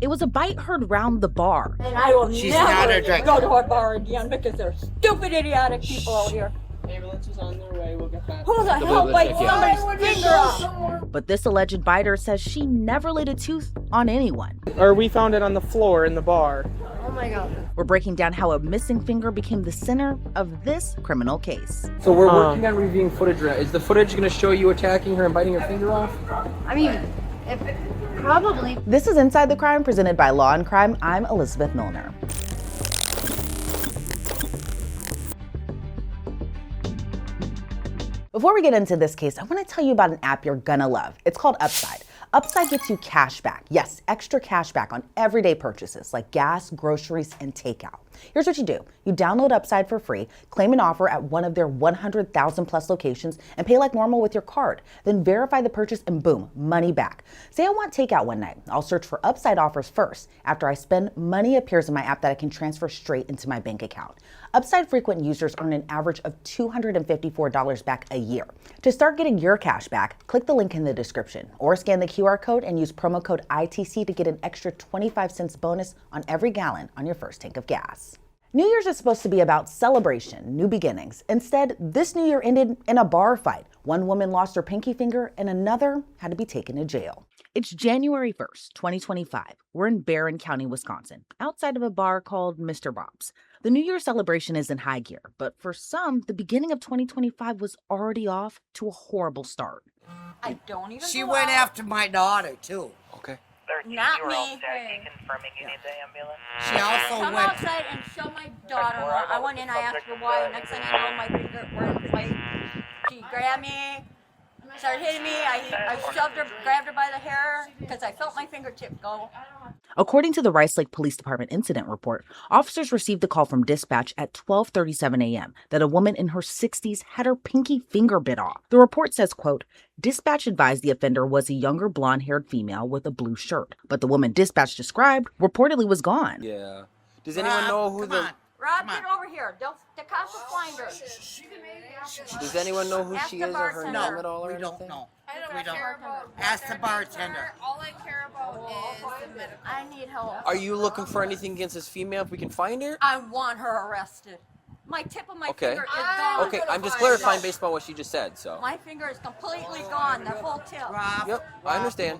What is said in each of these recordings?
It was a bite heard round the bar. And I will never go to a bar again because there's stupid, idiotic people out here. Ambulance is on their way. We'll get back. Who the hell bites somebody's finger off? But this alleged biter says she never laid a tooth on anyone. Or we found it on the floor in the bar. Oh my God. We're breaking down how a missing finger became the center of this criminal case. So we're working on reviewing footage right now. Is the footage going to show you attacking her and biting her finger off? I mean, probably. This is Inside the Crime, presented by Law&Crime. I'm Elizabeth Millner. Before we get into this case, I want to tell you about an app you're gonna love. It's called Upside. Upside gets you cash back. Yes, extra cash back on everyday purchases like gas, groceries, and takeout. Here's what you do. You download Upside for free, claim an offer at one of their 100,000 plus locations, and pay like normal with your card. Then verify the purchase and boom, money back. Say I want takeout one night. I'll search for Upside offers first. After I spend, money appears in my app that I can transfer straight into my bank account. Upside frequent users earn an average of $254 back a year. To start getting your cash back, click the link in the description or scan the QR code and use promo code ITC to get an extra 25 cents bonus on every gallon on your first tank of gas. New Year's is supposed to be about celebration, new beginnings. Instead, this New Year ended in a bar fight. One woman lost her pinky finger and another had to be taken to jail. It's January 1st, 2025. We're in Barron County, Wisconsin, outside of a bar called Mr. Bob's. The New Year celebration is in high gear, but for some, the beginning of 2025 was already off to a horrible start. I don't even She went after my daughter, too. Okay. Not me. Confirming you need the ambulance. She also Come went... outside and show my daughter. I went in, I asked her why. Next thing I know, my finger were in fight. She grabbed me, started hitting me. I shoved her, grabbed her by the hair because I felt my fingertip go. According to the Rice Lake Police Department incident report, officers received a call from dispatch at 12:37 a.m. that a woman in her 60s had her pinky finger bit off. The report says, quote, dispatch advised the offender was a younger blonde-haired female with a blue shirt, but the woman dispatch described reportedly was gone. Yeah. Does anyone know who the... Rob, get over here. The cops will find her. Does anyone know who she is or her name at all? we don't know. We don't. care about Ask the bartender. All I care about is the medical. I need help. Are you looking for anything against this female if we can find her? I want her arrested. My tip of my Okay. finger is gone. Okay, I'm just clarifying based on what she just said, so... My finger is completely gone, the whole tip. Rob, Yep, I understand.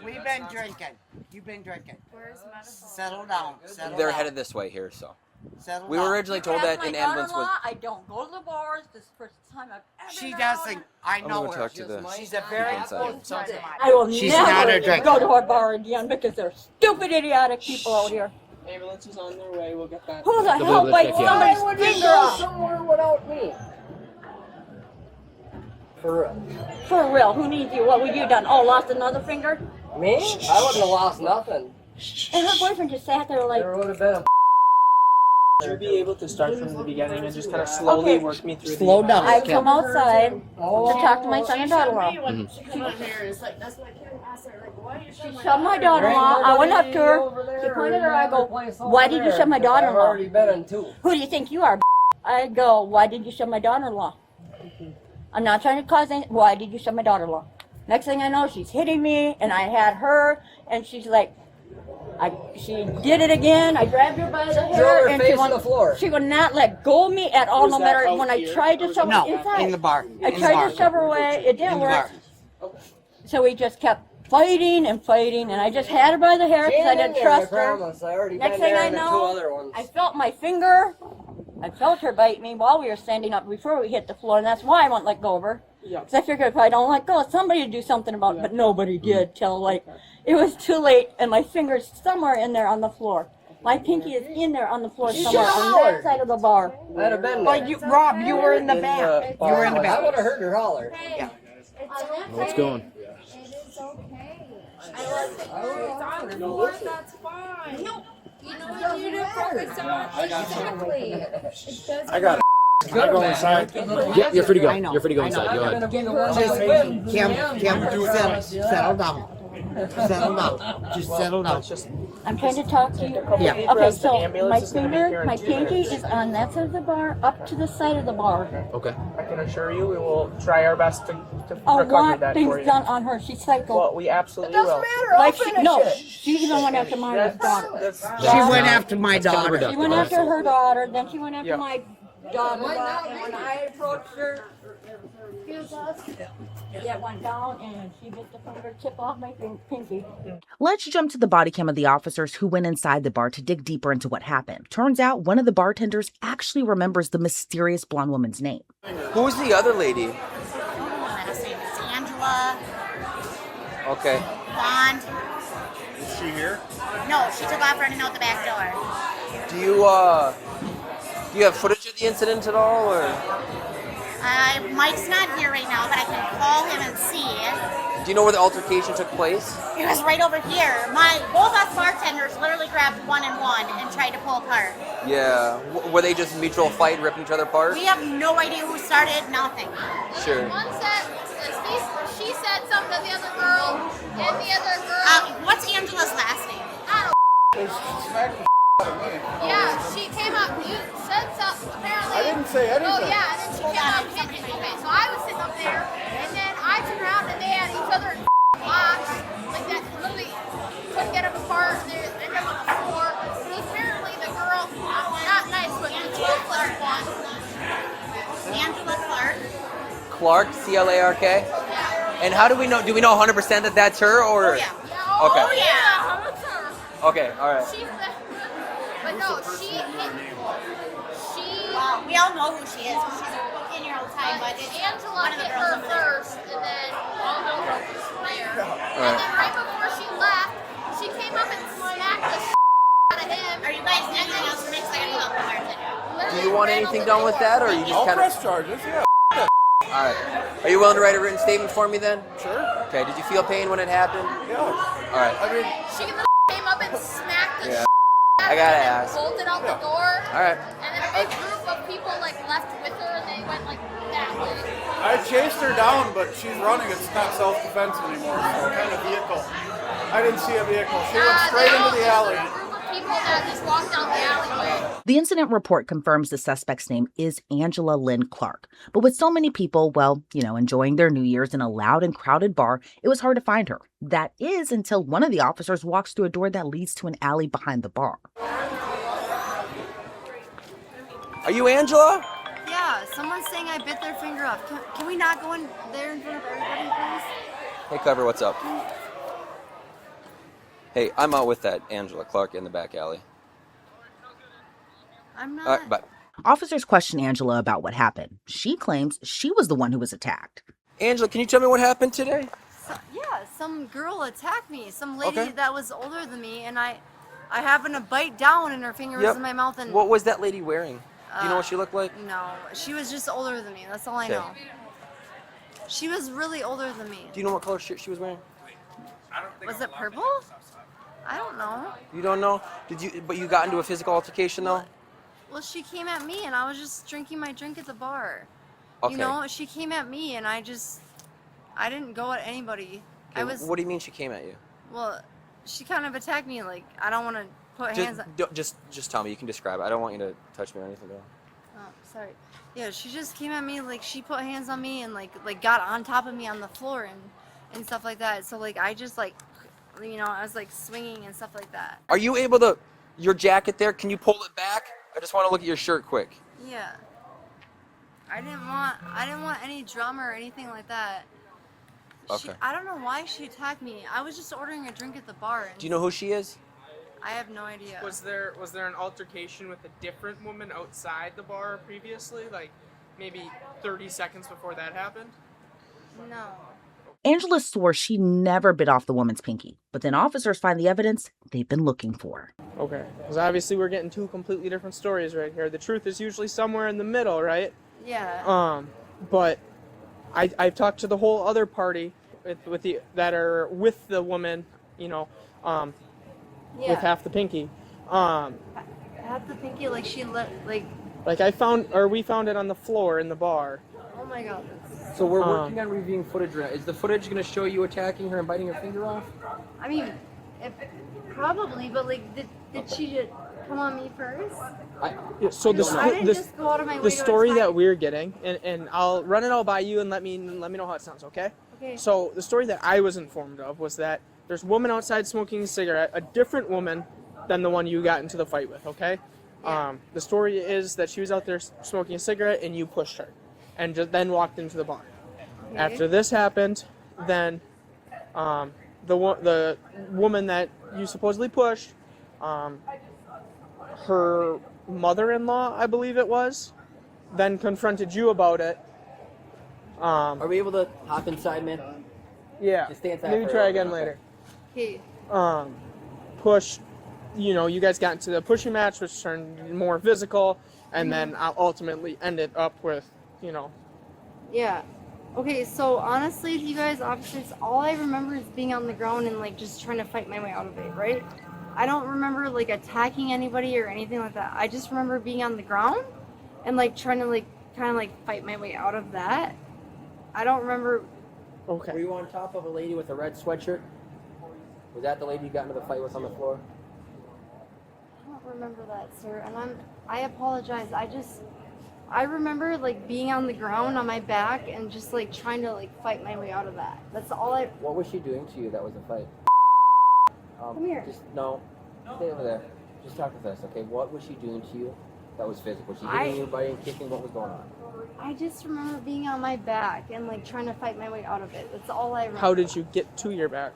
we've been drinking. You've been drinking. Where's medical? Settle down. Settle They're down. headed this way here, so... Settle We down. were originally told that an ambulance was... I don't go to the bars. This is the first time I've ever She been doesn't. out. I I'm know gonna her. talk to the... She's a very inside. I will She's not a never drinker. go to a bar again because there's stupid, idiotic people out here. Ambulance is on their way. We'll get back. Who the hell bites somebody's finger off? somewhere without me? For real. For real, who needs you? What have you done? Oh, lost another finger? Me? I wouldn't have lost nothing. And her boyfriend just sat there like, There would have been a... Would you be able to start from the beginning and just kind of slowly Okay. work me through Slow the... down. I come outside to talk to my son and daughter-in-law. She shoved my daughter-in-law. I went up to her. She pointed at her. I go, why did you shove my daughter-in-law? already been in two. Who do you think you are? I go, why did you shove my daughter-in-law? I'm not trying to cause any. Why did you shove my daughter-in-law? Next thing I know, she's hitting me, and I had her, and she's like, she did it again. I grabbed her by the hair, and she would not let go of me at all. Was No that matter out when I here? tried to shove her No, inside. in the bar. I tried to shove her away. It didn't In the work. bar. So we just kept fighting and fighting, and I just had her by the hair because I didn't trust her. Next thing I know, I felt my finger. I felt her bite me while we were standing up before we hit the floor, and that's why I won't let go of her. Yeah. Because I figured if I don't let go, somebody would do something about it, but nobody did till like it was too late, and my finger's somewhere in there on the floor. My pinky is in there on the floor somewhere on that side of the bar. I'd have been But you, Rob, you were in the back. You were in the I back. would have heard her holler. Yeah. It's okay. What's going? It is okay. It's on the floor, that's fine. No. You know what you need to focus on? Exactly. It doesn't I got it. Can I go inside? Yeah, you're free to go. You're free to go inside. Go ahead. Kim, settle down. Settle down. Just settle down. I'm trying to talk to you. Yeah. Okay, so my finger, my pinky is on that side of the bar, up to the side of the bar. Okay. I can assure you, we will try our best to I recover want that things for you. done on her. She's psycho. Well, we absolutely will. Like she even went after my daughter. She went after my daughter. She went after her daughter, then she went after Yeah. my daughter. And when I approached her, that went down and she bit the fingertip off my pinky. Let's jump to the body cam of the officers who went inside the bar to dig deeper into what happened. Turns out one of the bartenders actually remembers the mysterious blonde woman's name. Who was the other lady? Last name is Angela. Okay. Blonde. Is she here? No, she took off running out the back door. Do you have footage of the incident at all, or? Mike's not here right now, but I can call him and see. Do you know where the altercation took place? It was right over here. Both us bartenders literally grabbed one and tried to pull apart. Yeah. Were they just mutual fight, ripping each other apart? We have no idea who started, nothing. Sure. One said, she said something to the other girl, and the other girl. What's Angela's last name? Yeah, she came up. You said something. Apparently. I didn't say anything. Oh yeah, and then she came up hitting me. Okay, so I was sitting up there, and then I turned around and they had each other in blocks like that. Literally couldn't get them apart. They ended up on the floor. Apparently the girl, not nice, but the toothless one. Angela Clark. Clark, C-L-A-R-K? Yeah. And how do we know 100% that that's her, or? Oh yeah. Okay. Oh yeah, that's her. Okay, all right. But no, she. Well, we all know who she is. She's a 15-year-old time, but it's Angela one of the hit girls her over there. first, and then all hell broke loose from there. And then right before she left, she came up and smacked the out of him. Are you guys anything else for me? 'Cause I gotta help the bartender. Do you want anything done with that, or are you just I'll kind of? press charges, yeah. All right. Are you willing to write a written statement for me then? Sure. Okay. Did you feel pain when it happened? Yeah. All right. I mean, She came up and smacked the Yeah. out I of gotta him and ask. bolted out the door. All right. And then a big group of people like left with her, and they went like that way. I chased her down, but she's running. It's not self-defense anymore. So what kind of vehicle? I didn't see a vehicle. She went straight into the alley. A group of people that just walked down the alleyway. The incident report confirms the suspect's name is Angela Lynn Clark. But with so many people, enjoying their New Year's in a loud and crowded bar, it was hard to find her. That is until one of the officers walks through a door that leads to an alley behind the bar. Are you Angela? Yeah, someone's saying I bit their finger off. Can we not go in there in front of everybody, please? Hey, Clever, what's up? Hey, I'm out with that Angela Clark in the back alley. I'm not. All right, bye. Officers question Angela about what happened. She claims she was the one who was attacked. Angela, can you tell me what happened today? Yeah, some girl attacked me. Some lady Okay. that was older than me, and I happened to bite down, and her finger was Yep. in my mouth. And What was that lady wearing? Do you know what she looked like? No, she was just older than me. That's all I Okay. know. She was really older than me. Do you know what color shirt she was wearing? Was it purple? I don't know. You don't know? But you got into a physical altercation though? Well, she came at me, and I was just drinking my drink at the bar. Okay. You know, she came at me, and I didn't go at anybody. Okay, what do you mean she came at you? Well, she kind of attacked me. Like, I don't want to put hands on. Just tell me. You can describe it. I don't want you to touch me or anything though. Oh, sorry. Yeah, she just came at me. Like, she put hands on me and like got on top of me on the floor and stuff like that. So like I just I was like swinging and stuff like that. Are you able to? Your jacket there? Can you pull it back? I just want to look at your shirt quick. Yeah. I didn't want any drama or anything like that. Okay. I don't know why she attacked me. I was just ordering a drink at the bar. Do you know who she is? I have no idea. Was there an altercation with a different woman outside the bar previously, like maybe 30 seconds before that happened? No. Angela swore she never bit off the woman's pinky, but then officers find the evidence they've been looking for. Okay, because obviously we're getting two completely different stories right here. The truth is usually somewhere in the middle, right? Yeah. But I've talked to the whole other party that are with the woman, Yeah. with half the pinky. Half the pinky, like she we found it on the floor in the bar. Oh my god, that's So we're working on reviewing footage. Is the footage going to show you attacking her and biting her finger off? I mean, probably, but like, did she just come on me first? So I didn't just go out of my way the to story attack. that we're getting, and I'll run it all by you and let me know how it sounds, okay? Okay. So the story that I was informed of was that there's a woman outside smoking a cigarette, a different woman than the one you got into the fight with, okay? Yeah. The story is that she was out there smoking a cigarette and you pushed her, and then walked into the bar. Okay. After this happened, then the woman that you supposedly pushed, her mother-in-law, I believe it was, then confronted you about it. Are we able to hop inside, man? Yeah. Just stay inside Maybe for a try little again bit, later. Okay. Push, you guys got into the pushing match, which turned more physical, and then ultimately ended up with, Yeah. Okay, so honestly, you guys, officers, all I remember is being on the ground and like just trying to fight my way out of it, right? I don't remember like attacking anybody or anything like that. I just remember being on the ground and like trying to like kind of like fight my way out of that. I don't remember. Okay. Were you on top of a lady with a red sweatshirt? Was that the lady you got into the fight with on the floor? I don't remember that, sir, and I apologize. I remember like being on the ground on my back and just like trying to like fight my way out of that. That's all I. What was she doing to you that was a fight? Come here. No, stay over there. Just talk with us, okay? What was she doing to you that was physical? Was she hitting you, biting, kicking? What was going on? I just remember being on my back and like trying to fight my way out of it. That's all I remember. How did you get to your back?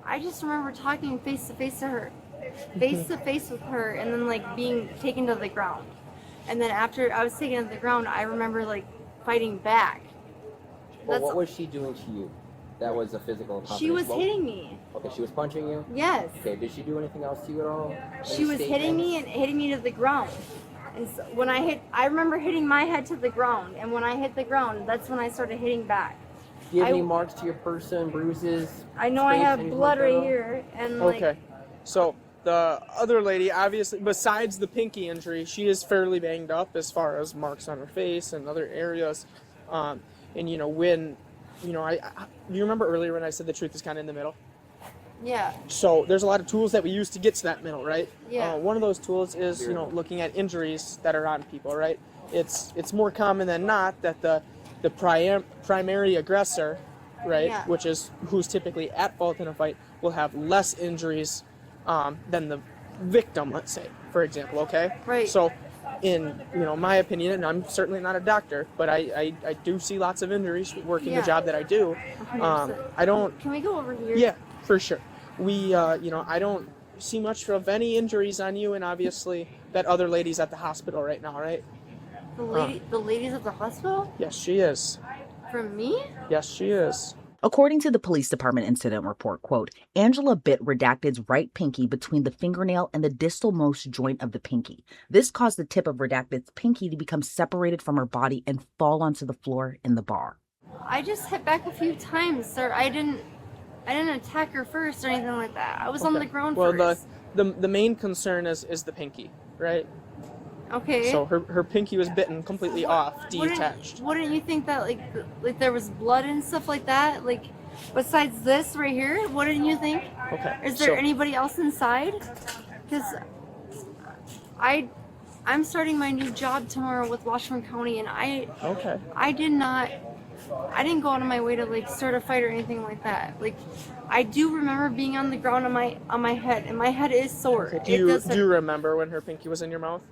I just remember talking face to face with her, and then like being taken to the ground. And then after I was taken to the ground, I remember like fighting back. Well, what was she doing to you that was a physical accomplishment? She was hitting me. Okay, she was punching you? Yes. Okay, did she do anything else to you at all? She was hitting me and hitting me to the ground. And so when I remember hitting my head to the ground, and when I hit the ground, that's when I started hitting back. Do you have any marks to your person, bruises? I know I have blood right here, and like. Okay, so the other lady, obviously, besides the pinky injury, she is fairly banged up as far as marks on her face and other areas. And when, you remember earlier when I said the truth is kind of in the middle? Yeah. So there's a lot of tools that we use to get to that middle, right? Yeah. One of those tools is, looking at injuries that are on people, right? It's more common than not that the primary aggressor, right, Yeah. which is who's typically at fault in a fight, will have less injuries than the victim, let's say, for example, okay? Right. So in, my opinion, and I'm certainly not a doctor, but I do see lots of injuries working the job that I do. 100%. I don't... Can we go over here? Yeah, for sure. We, I don't see much of any injuries on you, and obviously that other lady's at the hospital right now, right? The ladies at the hospital? Yes, she is. From me? Yes, she is. According to the police department incident report, quote, Angela bit Redacted's right pinky between the fingernail and the distal most joint of the pinky. This caused the tip of Redacted's pinky to become separated from her body and fall onto the floor in the bar. I just hit back a few times, sir. I didn't attack her first or anything like that. I was on the ground first. Well, the main concern is the pinky, right? Okay. So her pinky was bitten completely off, detached. Wouldn't you think that like there was blood and stuff like that? Like besides this right here, wouldn't you think? Okay. Is there anybody else inside? Because I'm starting my new job tomorrow with Barron County, and I didn't go out of my way to like start a fight or anything like that. Like I do remember being on the ground on my head, and my head is sore. Okay. Do you remember when her pinky was in your mouth?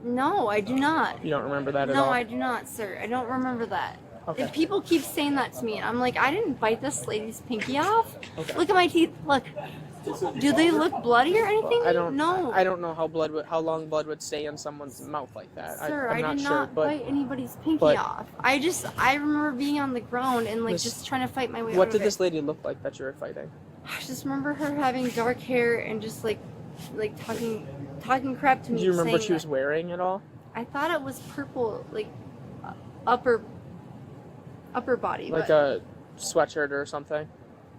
No, I do not. You don't remember that at No, all? I do not, sir. I don't remember that. Okay. If people keep saying that to me, I'm like, I didn't bite this lady's pinky off. Okay. Look at my teeth. Look. Do they look bloody or anything? No. I don't know how long blood would stay in someone's mouth like that. Sir, I'm I not did sure, not bite anybody's pinky off. I remember being on the ground and like just trying to fight my way out of it. What did this lady look like that you were fighting? I just remember her having dark hair and just like talking crap to me. Do you remember what she saying was wearing at all? I thought it was purple, like upper body. Like but a sweatshirt or something?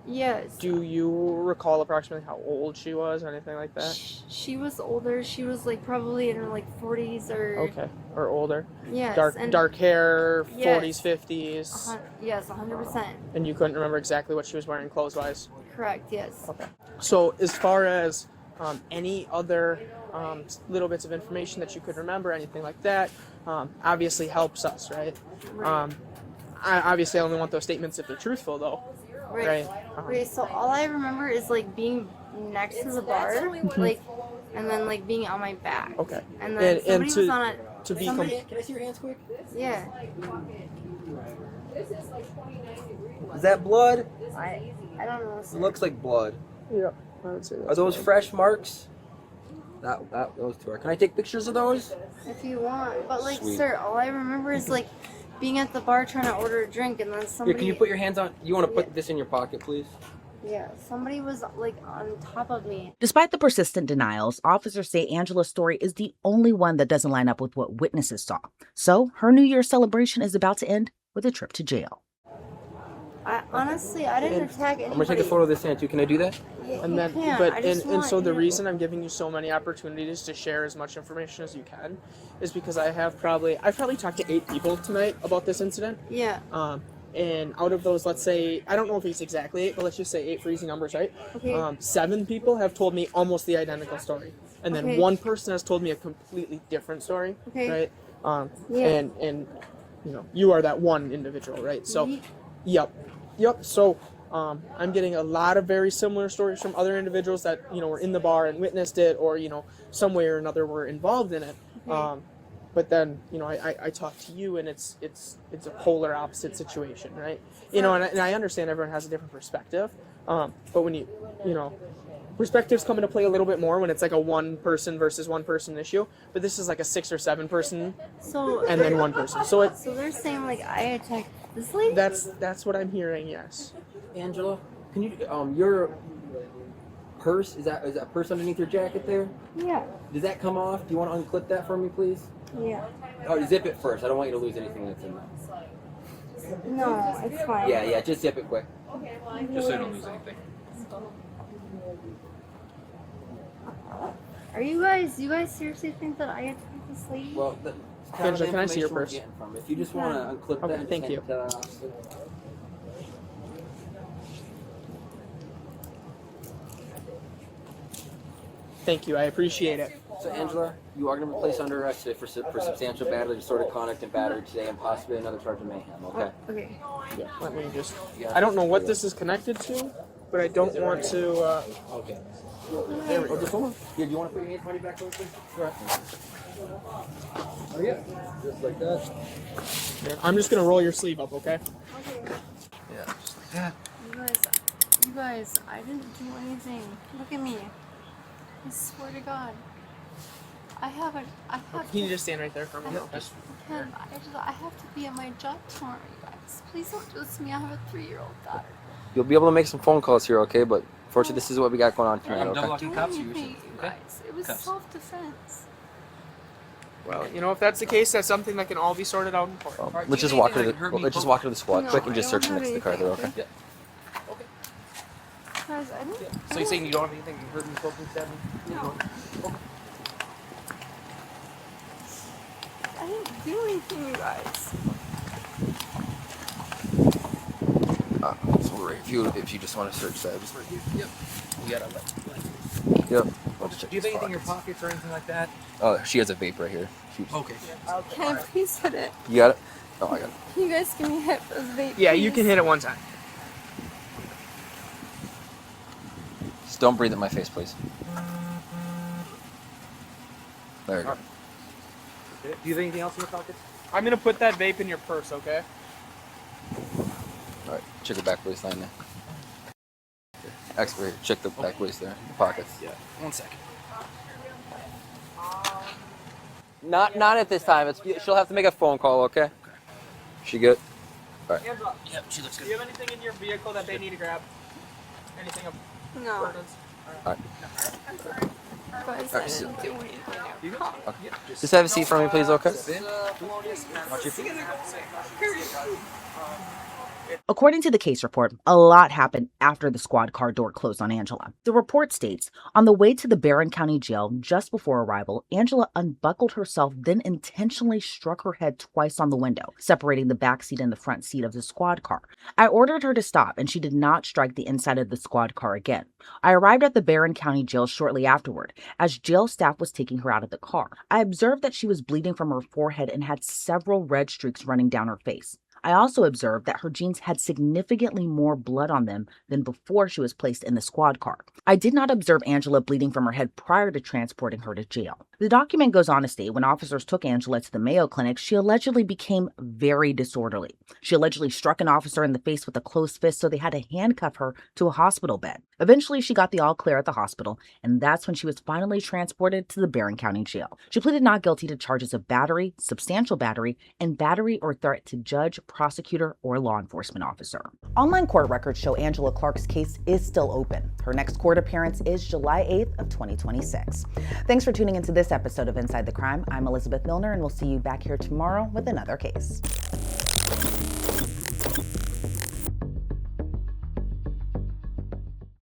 Yes. Do you recall approximately how old she was or anything like that? She was older. She was like probably in her like 40s or. Okay, or older. Yes. Dark hair, Yes. 40s, 50s. Yes, 100%. And you couldn't remember exactly what she was wearing clothes-wise? Correct. Yes. Okay. So as far as any other little bits of information that you could remember, anything like that, obviously helps us, right? I only want those statements if they're truthful, though. Right. Right. So all I remember is like being next to the bar, like, and then like being on my back. Okay. And then somebody was on a. To be can I see your hands quick? Yeah. Is that blood? I don't know. It looks like blood. Yeah, I would say that. Are those fresh marks? Those two are. Can I take pictures of those? If you want, but like, Sweet. sir, all I remember is like being at the bar trying to order a drink, and then somebody. Here, can you put your hands on? You want to put this in your pocket, please? Yeah, somebody was like on top of me. Despite the persistent denials, officers say Angela's story is the only one that doesn't line up with what witnesses saw. So her New Year's celebration is about to end with a trip to jail. Honestly, I didn't attack anybody. I'm gonna take a photo of this hand too. Can I do that? And then, and so the reason I'm giving you so many opportunities to share as much information as you can is because I've probably talked to 8 people tonight about this incident. Yeah. And out of those, let's say, I don't know if it's exactly 8, but let's just say 8 for easy numbers, right? Okay. 7 people have told me almost the identical story, and then 1 person has told me a completely different story, Okay. right? Yeah. And you are that one individual, right? So, yep. So, I'm getting a lot of very similar stories from other individuals that were in the bar and witnessed it, or some way or another were involved in it. Okay. But then, I talk to you, and it's a polar opposite situation, right? And I understand everyone has a different perspective, but when perspectives come into play a little bit more when it's like a 1 person versus 1 person issue. But this is like a 6 or 7 person, and then 1 person. So they're saying like I attacked this lady. That's what I'm hearing. Yes. Angela, can you your purse is that purse underneath your jacket there? Yeah. Does that come off? Do you want to unclip that for me, please? Yeah. Oh, zip it first. I don't want you to lose anything that's in there. No, it's fine. Yeah, just zip it quick. Just so you don't lose anything. Are you guys seriously think that I attacked this lady? Well, Angela, can I see your purse? If you just want to unclip that, thank you. Thank you. I appreciate it. So, Angela, you are going to be placed under arrest today for substantial battery, disorderly conduct, and battery today, and possibly another charge of mayhem. Okay. Okay. Yeah. Let me just. I don't know what this is connected to, but I don't want to. Okay. There we go. Just hold on. Here, do you want to put your hands behind your back, please? Sure. Oh yeah. Just like that. Yeah, I'm just gonna roll your sleeve up, okay? Okay. Yeah. Just like that. You guys, I didn't do anything. Look at me. I swear to God. I have. Can you just stand right there for a minute? I have to be at my job tomorrow, you guys. Please don't do this to me. I have a 3-year-old daughter. You'll be able to make some phone calls here, okay? But unfortunately, this is what we got going on tonight, okay? Double-locking cuffs, You guys. It was self-defense. Well, if that's the case, that's something that can all be sorted out in court. Let's just walk to the squad quick and just search next to the car there, okay? Yeah. Guys, I didn't. So you're saying you don't have anything you heard me spoken to? No. I didn't do anything, you guys. So if you just want to search that, just right here. Yep. You got it. Yep. Let's check Do you have this anything in box. your pockets or anything like that? Oh, she has a vape right here. Okay. Can I please hit it? You got it? Oh, I got it. Can you guys give me a hit for this vape? Yeah, you please? can hit it one time. Just don't breathe in my face, please. There you go. Do you have anything else in your pockets? I'm gonna put that vape in your purse, okay? All right, check the back waistline there. X-ray, check the back waist there, the pockets. Yeah. 1 second. Not at this time. She'll have to make a phone call, okay? She good? All right. Angela, Yep, she looks good. do you have anything in your vehicle that they need to grab? Anything of No. importance? All right. Guys, I didn't do anything. Okay. Just have a seat for me, please, okay? Watch your feet. According to the case report, a lot happened after the squad car door closed on Angela. The report states, on the way to the Barron County jail just before arrival, Angela unbuckled herself, then intentionally struck her head twice on the window, separating the back seat and the front seat of the squad car. I ordered her to stop, and she did not strike the inside of the squad car again. I arrived at the Barron County jail shortly afterward, as jail staff was taking her out of the car. I observed that she was bleeding from her forehead and had several red streaks running down her face. I also observed that her jeans had significantly more blood on them than before she was placed in the squad car. I did not observe Angela bleeding from her head prior to transporting her to jail. The document goes on to state when officers took Angela to the Mayo Clinic, she allegedly became very disorderly. She allegedly struck an officer in the face with a closed fist, so they had to handcuff her to a hospital bed. Eventually, she got the all clear at the hospital, and that's when she was finally transported to the Barron County jail. She pleaded not guilty to charges of battery, substantial battery, and battery or threat to judge, prosecutor, or law enforcement officer. Online court records show Angela Clark's case is still open. Her next court appearance is July 8th of 2026. Thanks for tuning into this episode of Inside the Crime. I'm Elizabeth Millner, and we'll see you back here tomorrow with another case.